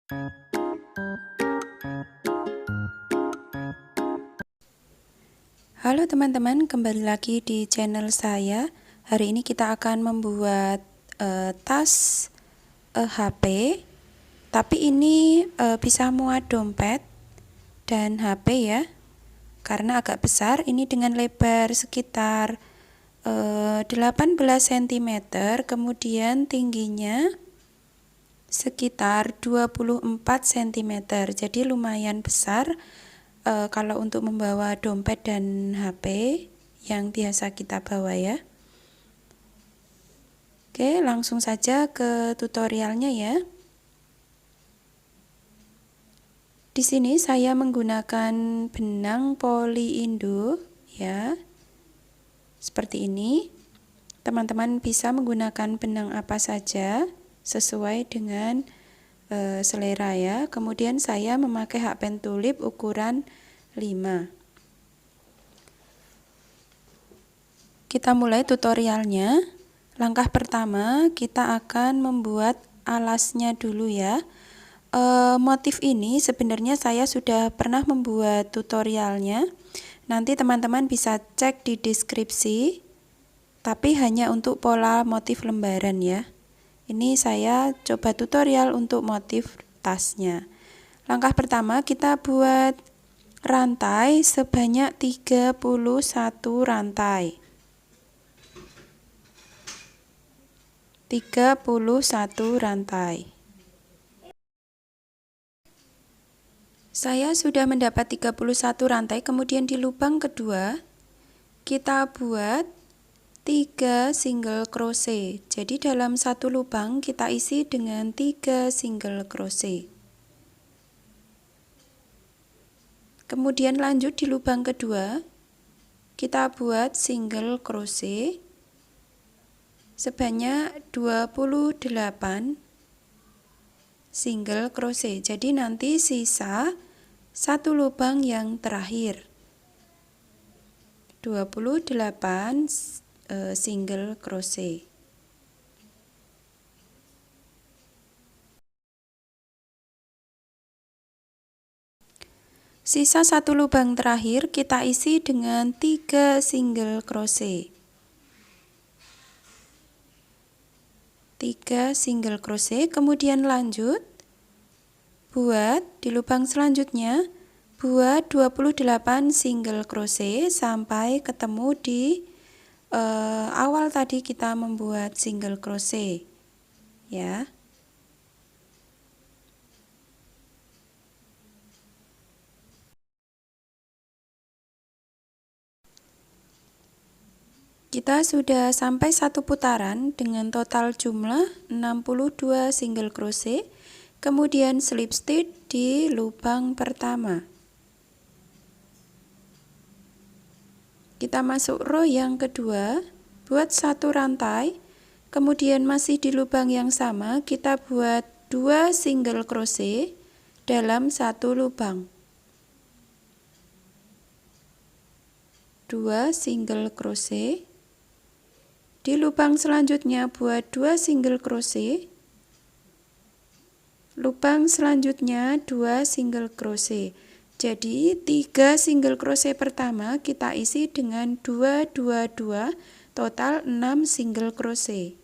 Halo teman-teman, kembali lagi di channel saya. Hari ini kita akan membuat tas HP, tapi ini bisa muat dompet dan HP ya, karena agak besar. Ini dengan lebar sekitar 18 cm, kemudian tingginya sekitar 24 cm, jadi lumayan besar. Kalau untuk membawa dompet dan HP yang biasa kita bawa ya. Oke, langsung saja ke tutorialnya ya. Di sini saya menggunakan benang poli Indo ya. Seperti ini. Teman-teman bisa menggunakan benang apa saja sesuai dengan selera ya. Kemudian saya memakai hakpen tulip ukuran 5. Kita mulai tutorialnya. Langkah pertama kita akan membuat alasnya dulu ya. Motif ini sebenarnya saya sudah pernah membuat tutorialnya. Nanti teman-teman bisa cek di deskripsi, tapi hanya untuk pola motif lembaran ya. Ini saya coba tutorial untuk motif tasnya. Langkah pertama kita buat rantai sebanyak 31 rantai. 31 rantai. Saya sudah mendapat 31 rantai, kemudian di lubang kedua kita buat 3 single crochet. Jadi dalam satu lubang kita isi dengan 3 single crochet. Kemudian lanjut di lubang kedua kita buat single crochet sebanyak 28 single crochet. Jadi nanti sisa satu lubang yang terakhir. 28 single crochet. Sisa satu lubang terakhir kita isi dengan 3 single crochet. 3 single crochet, kemudian lanjut buat di lubang selanjutnya buat 28 single crochet sampai ketemu di awal tadi kita membuat single crochet ya. Kita sudah sampai satu putaran dengan total jumlah 62 single crochet, kemudian slip stitch di lubang pertama. Kita masuk row yang kedua, buat satu rantai, kemudian masih di lubang yang sama kita buat 2 single crochet dalam satu lubang. 2 single crochet. Di lubang selanjutnya buat 2 single crochet. Lubang selanjutnya 2 single crochet. Jadi 3 single crochet pertama kita isi dengan 2 2 2, total 6 single crochet.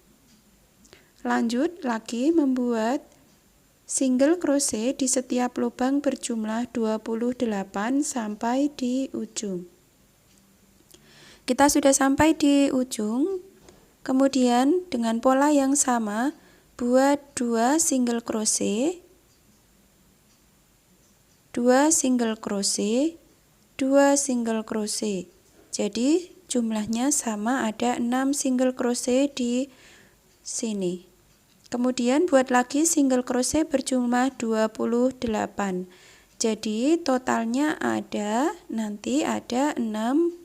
Lanjut lagi membuat single crochet di setiap lubang berjumlah 28 sampai di ujung. Kita sudah sampai di ujung. Kemudian dengan pola yang sama buat 2 single crochet, 2 single crochet, 2 single crochet. Jadi jumlahnya sama, ada 6 single crochet di sini. Kemudian buat lagi single crochet berjumlah 28. Jadi totalnya ada nanti ada 68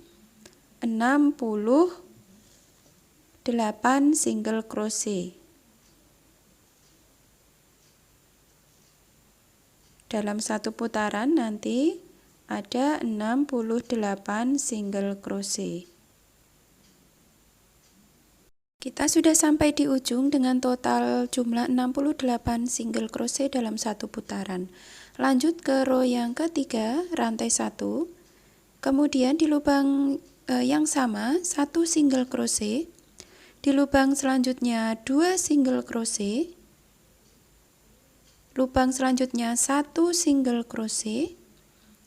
single crochet. Dalam satu putaran nanti ada 68 single crochet. Kita sudah sampai di ujung dengan total jumlah 68 single crochet dalam satu putaran. Lanjut ke row yang ketiga, rantai 1. Kemudian di lubang yang sama, 1 single crochet. Di lubang selanjutnya 2 single crochet. Lubang selanjutnya 1 single crochet.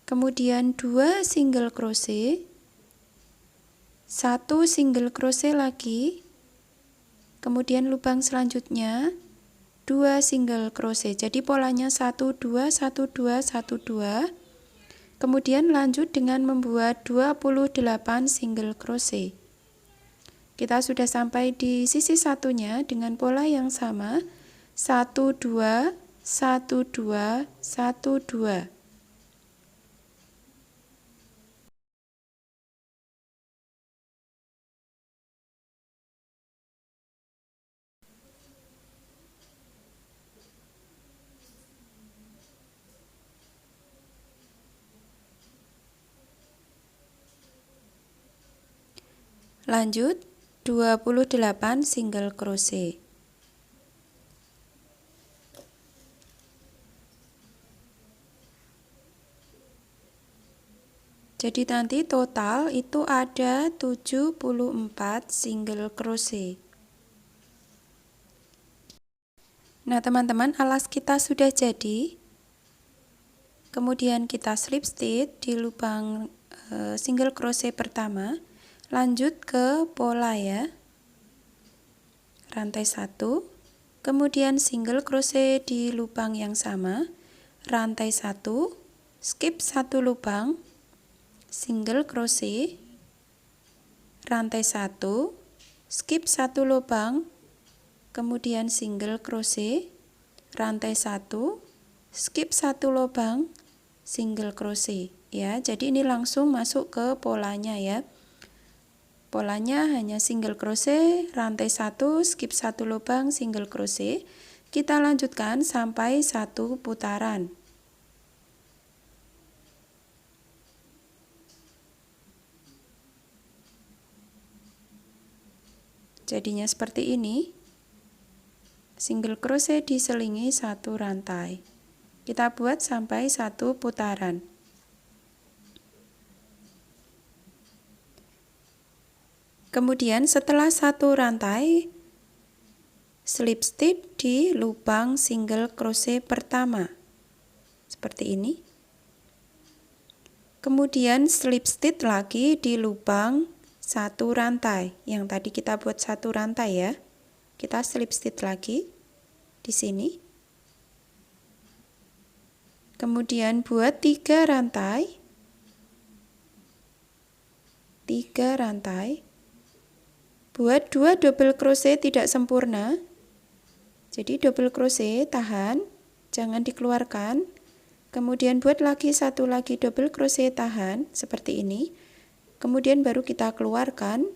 Kemudian 2 single crochet. 1 single crochet lagi. Kemudian lubang selanjutnya 2 single crochet. Jadi polanya 1 2 1 2 1 2. Kemudian lanjut dengan membuat 28 single crochet. Kita sudah sampai di sisi satunya dengan pola yang sama. 1 2 1 2 1 2. Lanjut 28 single crochet. Jadi nanti total itu ada 74 single crochet. Nah teman-teman, alas kita sudah jadi. Kemudian kita slip stitch di lubang single crochet pertama. Lanjut ke pola ya. Rantai 1. Kemudian single crochet di lubang yang sama. Rantai 1. Skip 1 lubang. Single crochet. Rantai 1. Skip 1 lubang. Kemudian single crochet. Rantai 1. Skip 1 lubang. Single crochet ya. Jadi ini langsung masuk ke polanya ya. Polanya hanya single crochet, rantai 1, skip 1 lubang, single crochet. Kita lanjutkan sampai 1 putaran. Jadinya seperti ini. Single crochet diselingi 1 rantai. Kita buat sampai 1 putaran. Kemudian setelah 1 rantai, slip stitch di lubang single crochet pertama. Seperti ini. Kemudian slip stitch lagi di lubang 1 rantai. Yang tadi kita buat 1 rantai ya. Kita slip stitch lagi di sini. Kemudian buat 3 rantai. 3 rantai. Buat 2 double crochet tidak sempurna. Jadi double crochet tahan, jangan dikeluarkan. Kemudian buat lagi 1 lagi double crochet tahan seperti ini. Kemudian baru kita keluarkan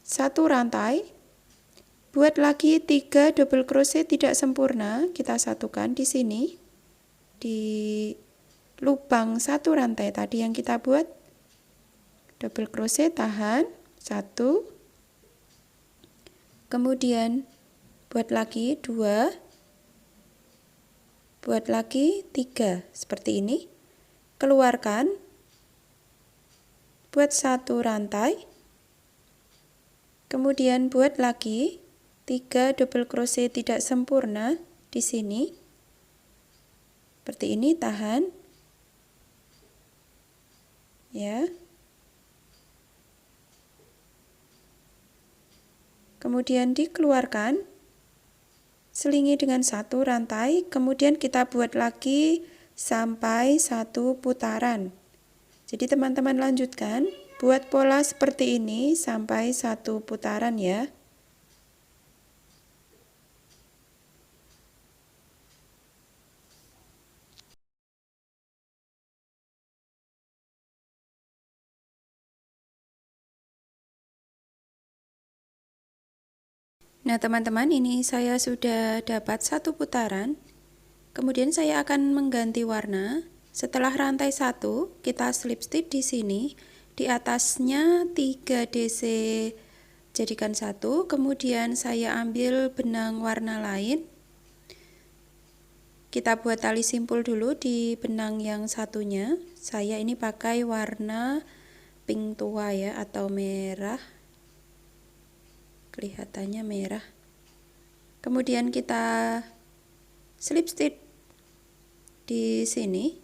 1 rantai. Buat lagi 3 double crochet tidak sempurna, kita satukan di sini. Di lubang 1 rantai tadi yang kita buat. Double crochet tahan 1, kemudian buat lagi 2, buat lagi 3 seperti ini. Keluarkan, buat 1 rantai, kemudian buat lagi 3 double crochet tidak sempurna di sini seperti ini. Tahan ya. Kemudian dikeluarkan, selingi dengan 1 rantai, kemudian kita buat lagi sampai 1 putaran. Jadi teman-teman lanjutkan, buat pola seperti ini sampai 1 putaran ya. Nah teman-teman, ini saya sudah dapat 1 putaran. Kemudian saya akan mengganti warna. Setelah rantai 1, kita slip stitch di sini. Di atasnya 3 DC jadikan satu. Kemudian saya ambil benang warna lain. Kita buat tali simpul dulu di benang yang satunya. Saya ini pakai warna pink tua ya, atau merah. Kelihatannya merah. Kemudian kita slip stitch di sini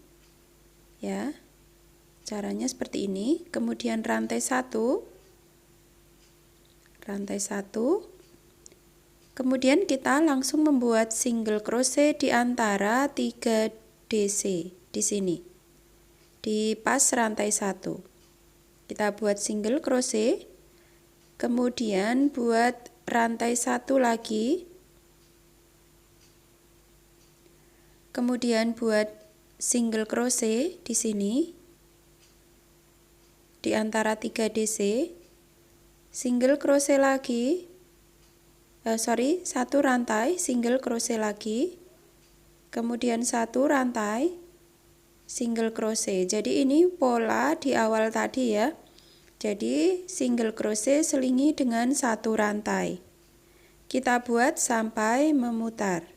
ya. Caranya seperti ini. Kemudian rantai satu, kemudian kita langsung membuat single crochet di antara 3 DC di sini, di pas rantai 1. Kita buat single crochet, kemudian buat rantai 1 lagi, kemudian buat single crochet di sini di antara 3 DC, single crochet lagi, satu rantai single crochet lagi, kemudian satu rantai single crochet. Jadi ini pola di awal tadi ya. Jadi single crochet selingi dengan satu rantai. Kita buat sampai memutar.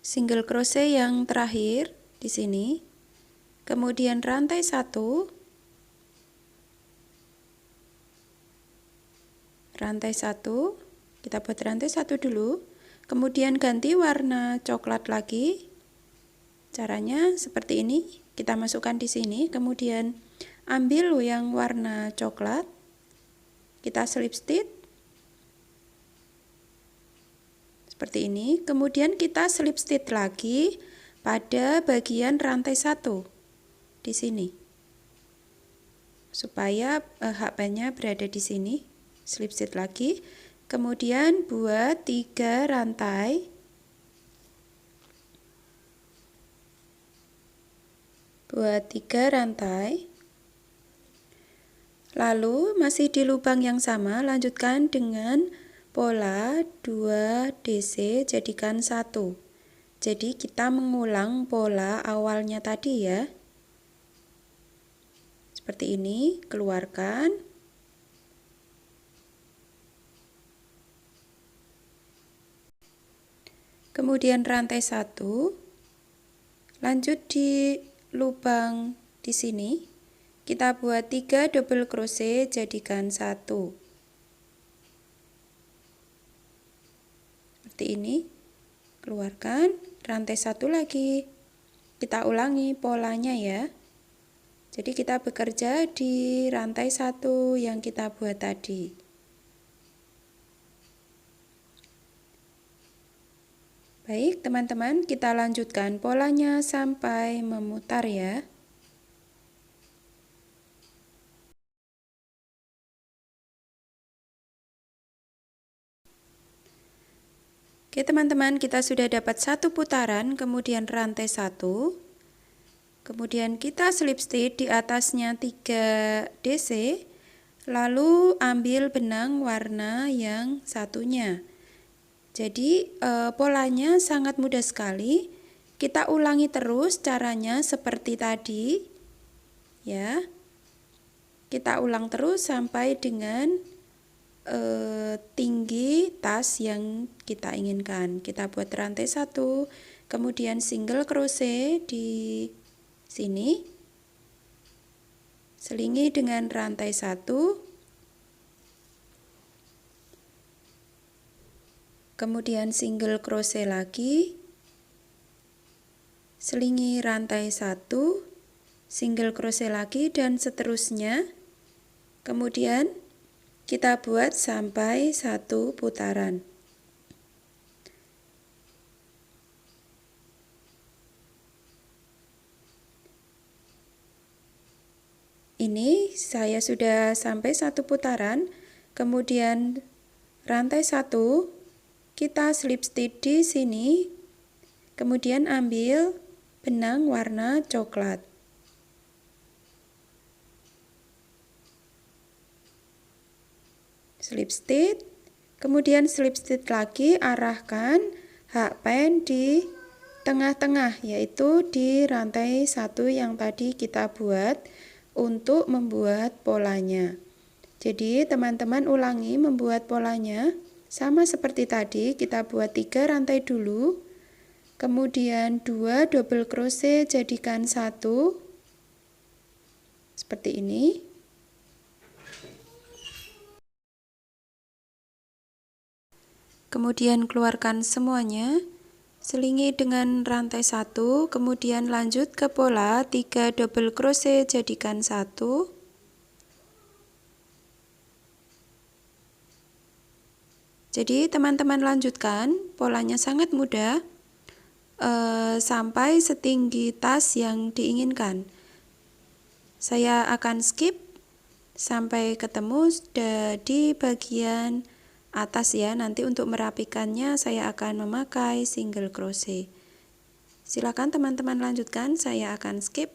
Single crochet yang terakhir di sini, kemudian rantai satu, kita buat rantai satu dulu, kemudian ganti warna coklat lagi. Caranya seperti ini, kita masukkan di sini, kemudian ambil yang warna coklat, kita slip stitch seperti ini, kemudian kita slip stitch lagi pada bagian rantai satu di sini, supaya haknya berada di sini. Slip stitch lagi, kemudian buat 3 rantai, lalu masih di lubang yang sama, lanjutkan dengan pola 2 DC, jadikan 1. Jadi kita mengulang pola awalnya tadi ya. Seperti ini, keluarkan. Kemudian rantai 1. Lanjut di lubang di sini. Kita buat 3 double crochet, jadikan 1. Seperti ini, keluarkan, rantai 1 lagi, kita ulangi polanya ya. Jadi kita bekerja di rantai 1 yang kita buat tadi. Baik teman-teman, kita lanjutkan polanya sampai memutar ya. Oke teman-teman, kita sudah dapat 1 putaran, kemudian rantai 1, kemudian kita slip stitch di atasnya 3 DC, lalu ambil benang warna yang satunya. Jadi polanya sangat mudah sekali, kita ulangi terus caranya seperti tadi ya. Kita ulang terus sampai dengan tinggi tas yang kita inginkan. Kita buat rantai 1, kemudian single crochet di sini, selingi dengan rantai 1, kemudian single crochet lagi, selingi rantai 1, single crochet lagi, dan seterusnya. Kemudian kita buat sampai 1 putaran. Ini saya sudah sampai 1 putaran, kemudian rantai 1, kita slip stitch di sini, kemudian ambil benang warna coklat. Slip stitch, kemudian slip stitch lagi, arahkan hakpen di tengah-tengah, yaitu di rantai 1 yang tadi kita buat untuk membuat polanya. Jadi teman-teman ulangi membuat polanya. Sama seperti tadi, kita buat 3 rantai dulu. Kemudian 2 double crochet jadikan 1. Seperti ini. Kemudian keluarkan semuanya, selingi dengan rantai 1, kemudian lanjut ke pola 3 double crochet jadikan 1. Jadi teman-teman lanjutkan, polanya sangat mudah, sampai setinggi tas yang diinginkan. Saya akan skip sampai ketemu di bagian atas ya. Nanti untuk merapikannya saya akan memakai single crochet. Silakan teman-teman lanjutkan, saya akan skip.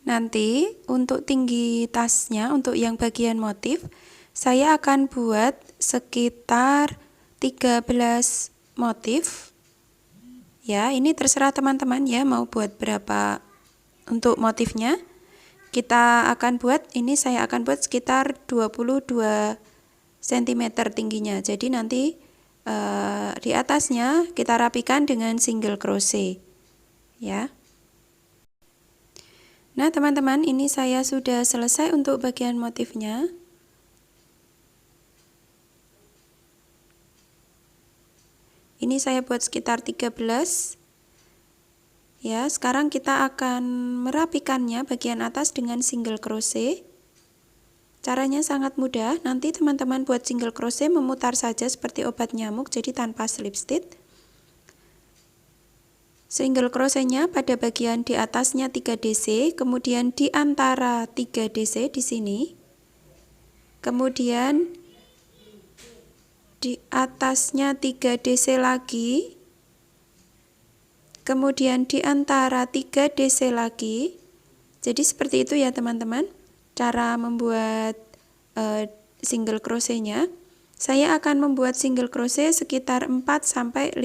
Nanti untuk tinggi tasnya, untuk yang bagian motif, saya akan buat sekitar 13 motif. Ya, ini terserah teman-teman ya mau buat berapa untuk motifnya. Kita akan buat, ini saya akan buat sekitar 22 cm tingginya. Jadi nanti di atasnya kita rapikan dengan single crochet. Ya. Nah, teman-teman, ini saya sudah selesai untuk bagian motifnya. Ini saya buat sekitar 13. Ya, sekarang kita akan merapikannya bagian atas dengan single crochet. Caranya sangat mudah. Nanti teman-teman buat single crochet memutar saja seperti obat nyamuk, jadi tanpa slip stitch. Single crochetnya pada bagian di atasnya 3 DC, kemudian di antara 3 DC di sini. Kemudian di atasnya 3 DC lagi. Kemudian di antara 3 DC lagi. Jadi seperti itu ya teman-teman, cara membuat single crochetnya. Saya akan membuat single crochet sekitar 4-5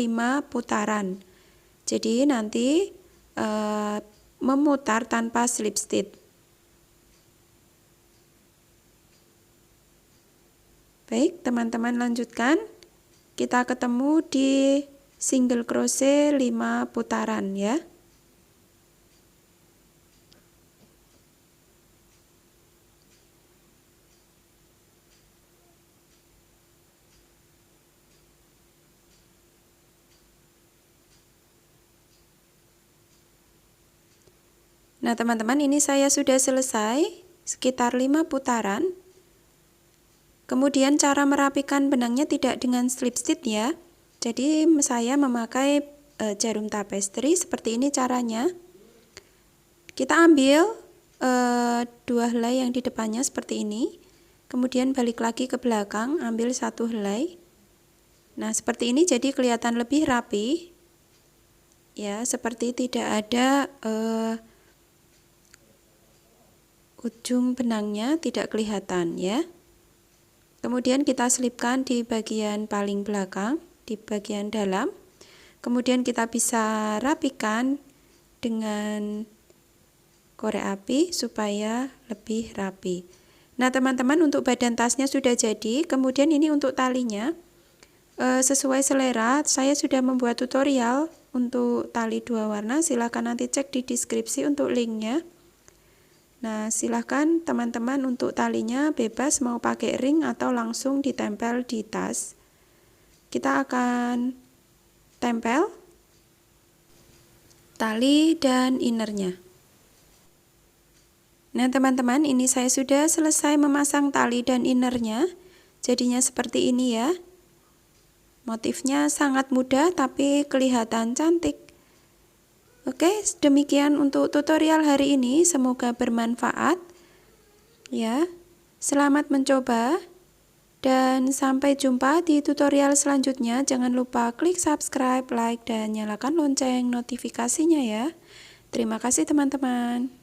putaran. Jadi nanti memutar tanpa slip stitch. Baik, teman-teman lanjutkan. Kita ketemu di single crochet 5 putaran ya. Nah, teman-teman, ini saya sudah selesai sekitar 5 putaran. Kemudian cara merapikan benangnya tidak dengan slip stitch ya. Jadi saya memakai jarum tapestry, seperti ini caranya. Kita ambil 2 helai yang di depannya seperti ini. Kemudian balik lagi ke belakang, ambil 1 helai. Nah, seperti ini jadi kelihatan lebih rapi. Ya, seperti tidak ada ujung benangnya, tidak kelihatan ya. Kemudian kita selipkan di bagian paling belakang, di bagian dalam. Kemudian kita bisa rapikan dengan korek api supaya lebih rapi. Nah, teman-teman, untuk badan tasnya sudah jadi. Kemudian ini untuk talinya, sesuai selera. Saya sudah membuat tutorial untuk tali 2 warna. Silahkan nanti cek di deskripsi untuk linknya. Nah, silahkan teman-teman untuk talinya bebas mau pakai ring atau langsung ditempel di tas. Kita akan tempel tali dan innernya. Nah, teman-teman, ini saya sudah selesai memasang tali dan innernya. Jadinya seperti ini ya. Motifnya sangat mudah tapi kelihatan cantik. Oke, demikian untuk tutorial hari ini, semoga bermanfaat. Ya, selamat mencoba dan sampai jumpa di tutorial selanjutnya. Jangan lupa klik subscribe, like, dan nyalakan lonceng notifikasinya ya. Terima kasih teman-teman.